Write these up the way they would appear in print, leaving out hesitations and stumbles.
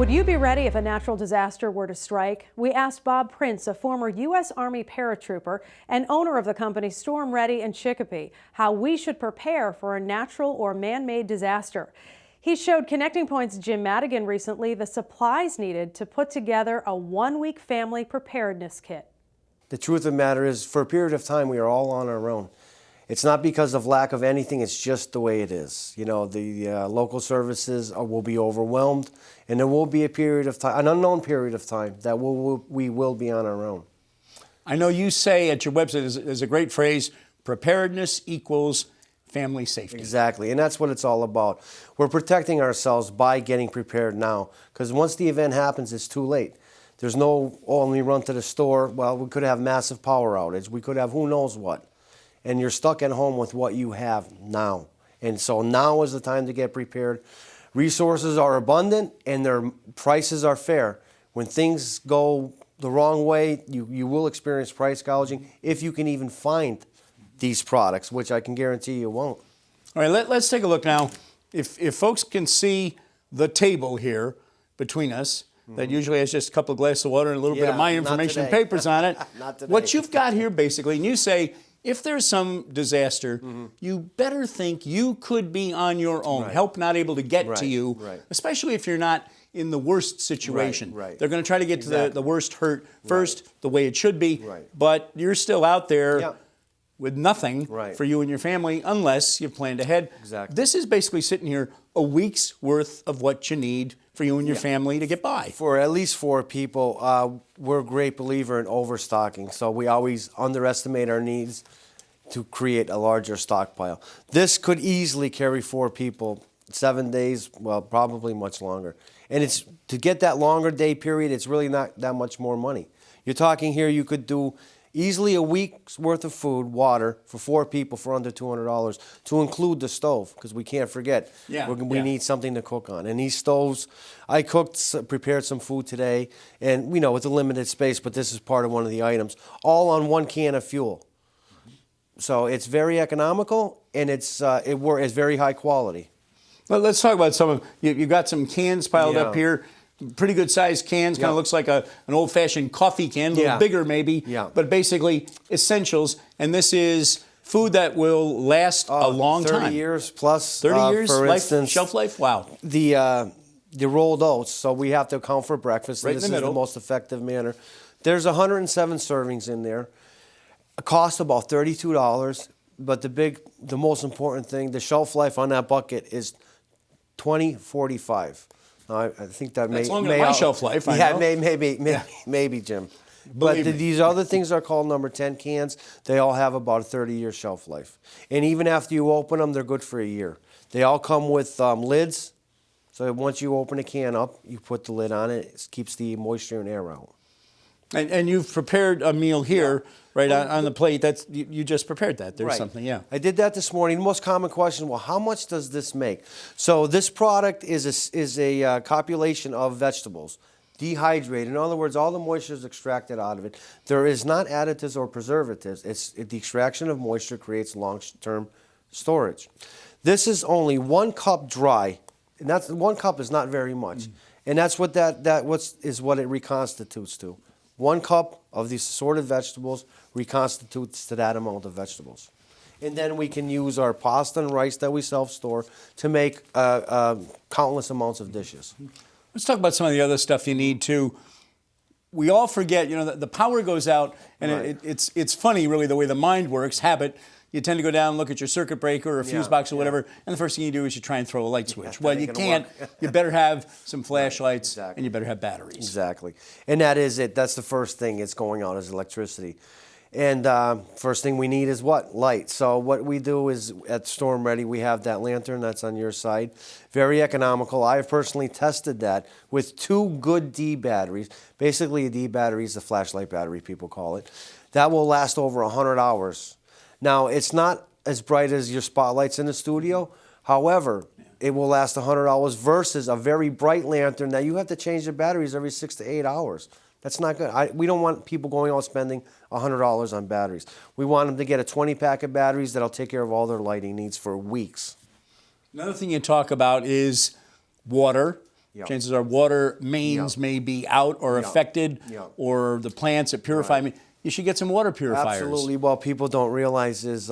Would you be ready if a natural disaster were to strike? We asked Bob Prince, a former U.S. Army paratrooper and owner of the company Storm Ready in Chicopee, how we should prepare for a natural or man-made disaster. He showed Connecting Point's Jim Madigan recently the supplies needed to put together a one-week family preparedness kit. The truth of the matter is, for a period of time, we are all on our own. It's not because of lack of anything, it's just the way it is. You know, the local services will be overwhelmed, and there will be a period of time, an unknown period of time, that we will be on our own. I know you say at your website, there's a great phrase, preparedness equals family safety. Exactly, and that's what it's all about. We're protecting ourselves by getting prepared now, because once the event happens, it's too late. There's no, let me run to the store. Well, we could have massive power outage. We could have who knows what. And you're stuck at home with what you have now. And so now is the time to get prepared. Resources are abundant and their prices are fair. When things go the wrong way, you will experience price gouging if you can even find these products, which I can guarantee you won't. All right, let's take a look now. If folks can see the table here between us, that usually has just a couple of glasses of water and a little bit of my information and papers on it. Not today. What you've got here basically, and you say, if there's some disaster, you better think you could be on your own, help not able to get to you, especially if you're not in the worst situation. They're going to try to get to the worst hurt first, the way it should be, but you're still out there with nothing for you and your family unless you've planned ahead. This is basically sitting here a week's worth of what you need for you and your family to get by. For at least 4 people, we're a great believer in overstocking, so we always underestimate our needs to create a larger stockpile. This could easily carry 4 people, 7 days, well, probably much longer. And it's to get that longer day period, it's really not that much more money. You're talking here, you could do easily a week's worth of food, water, for 4 people for under $200 to include the stove, because we can't forget, we need something to cook on. And these stoves, I prepared some food today, and with a limited space, but this is part of one of the items, all on 1 can of fuel. So it's very economical, and it's very high quality. Well, let's talk about some of, you've got some cans piled up here. Pretty good sized cans, kind of looks like an old-fashioned coffee can, a little bigger maybe, but basically essentials. And this is food that will last a long time. 30 years plus. 30 years, for instance, shelf life? Wow. The rolled oats, so we have to account for breakfast. Right this in the is middle. The most effective manner. There's 107 servings in there. It costs about $32, but the most important thing, the shelf life on that bucket is 2045. I think that's longer than my shelf life. I know. Maybe, Jim. But these other things are called number 10 cans. They all have about a 30-year shelf life. And even after you open them, they're good for a year. They all come with lids. So once you open a can up, you put the lid on it. It keeps the moisture and air out. And you've prepared a meal here, on the plate. You just prepared that. There's something, I did that this morning. The most common question, well, how much does this make? So this product is a copulation of vegetables, dehydrated. In other words, all the moisture is extracted out of it. There is not additives or preservatives. The extraction of moisture creates long-term storage. This is only 1 cup dry, and that's 1 cup is not very much, and that's what what it reconstitutes to. 1 cup of these assorted vegetables reconstitutes to that amount of vegetables. And then we can use our pasta and rice that we self-store to make countless amounts of dishes. Let's talk about some of the other stuff you need too. We all forget, the power goes out, and it's funny really the way the mind works, habit. You tend to go down and look at your circuit breaker or a fuse box or whatever, and the first thing you do is you try and throw a light switch. Well, you can't. You better have some flashlights, and you better have batteries. Exactly. And that is it. That's the first thing that's going out is electricity. And first thing we need is what? Light. So what we do is at Storm Ready, we have that lantern that's on your side. Very economical. I've personally tested that with 2 good D batteries. Basically, a D battery is the flashlight battery, people call it. That will last over 100 hours. Now, it's not as bright as your spotlights in the studio. However, it will last 100 hours versus a very bright lantern that you have to change the batteries every 6 to 8 hours. That's not good. We don't want people going out spending $100 on batteries. We want them to get a 20-pack of batteries that'll take care of all their lighting needs for weeks. Another thing you talk about is water. Yeah. Chances are water mains may be out or affected, or the plants that purify. You should get some water purifiers. Absolutely. What people don't realize is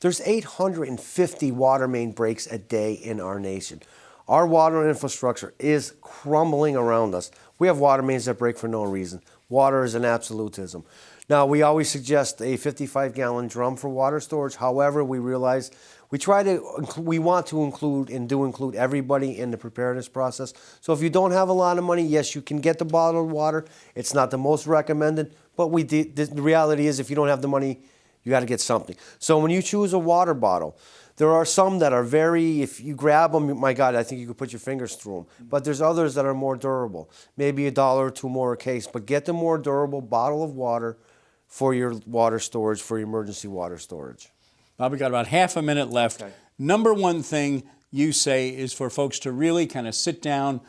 there's 850 water main breaks a day in our nation. Our water infrastructure is crumbling around us. We have water mains that break for no reason. Water is an absolutism. Now, we always suggest a 55-gallon drum for water storage. However, we realize we want to include and do include everybody in the preparedness process. So if you don't have a lot of money, yes, you can get the bottled water. It's not the most recommended, but the reality is if you don't have the money, you got to get something. So when you choose a water bottle, there are some that are if you grab them, my God, I think you could put your fingers through them. But there's others that are more durable, maybe $1 or $2 more a case. But get the more durable bottle of water for your water storage, for your emergency water storage. Bob, we got about half a minute left. Okay. Number one thing you say is for folks to really kind of sit down,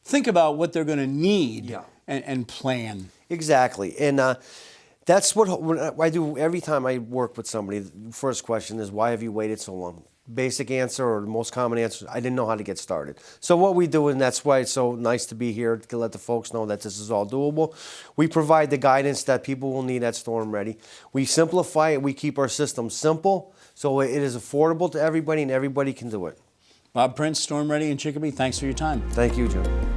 think about what they're going to need and plan. Exactly. And that's what I do every time I work with somebody. The first question is, why have you waited so long? Basic answer, or the most common answer, I didn't know how to get started. So what we do, and that's why it's so nice to be here to let the folks know that this is all doable. We provide the guidance that people will need at Storm Ready. We simplify it. We keep our system simple, so it is affordable to everybody, and everybody can do it. Bob Prince, Storm Ready in Chicopee, thanks for your time. Thank you, Jim.